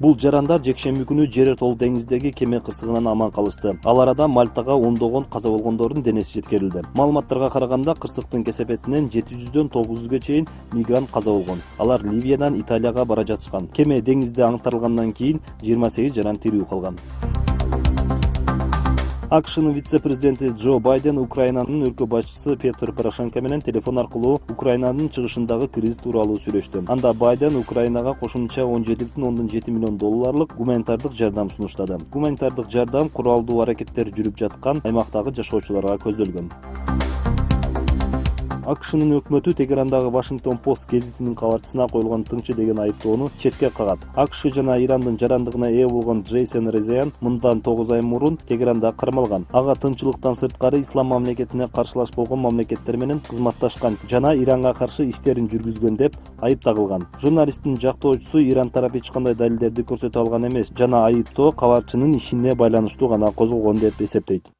Бул жарандар жекшемби күнү Жеротол деңиздеги кеме кырсыгынан аман калышты. Ал арада Мальтага ондогон каза болгондордун денеси жеткирилди. Маалыматтарга караганда кырсыктын кесепетинен 700дөн 900га чейин мигрант каза болгон. Алар Ливиядан Италияга бара жатышкан. Кеме деңизде аңтарылгандан кийин 28 жаран тирүү калган. АКШнын вице-президенти Джо Байден Украинанын өлкө башчысы Петр Порошенко менен телефон аркылуу Украинанын чыгышындагы кризис тууралуу сүйлөштү. Анда Байден Украинага кошумча 17,7 миллион долларлык гуманитардык жардам сунуштады. Гуманитардык жардам куралдуу аракеттер жүрүп жаткан аймактагы жашоочуларга көзделгөн. АКШнын өкмөтү Тегерандагы Вашингтон Пост гезитинин кабарчысына коюлган тыңчы деген айыптоону четке кагат. АКШ жана Ирандын жарандыгына ээ болгон Джейсон Резаян мындан 9 ай мурун Тегеранда кармалган. Ага тынчылыктан сырткары ислам мамлекетине каршылаш болгон мамлекеттер менен кызматташкан жана Иранга каршы иштерин жүргүзгөн деп айып тагылган. Журналисттин жактоочусу Иран тарапы эч кандай далилдерди көрсөтө алган эмес жана айыптоо кабарчынын ишине байланыштуу гана козголгон деп эсептейт.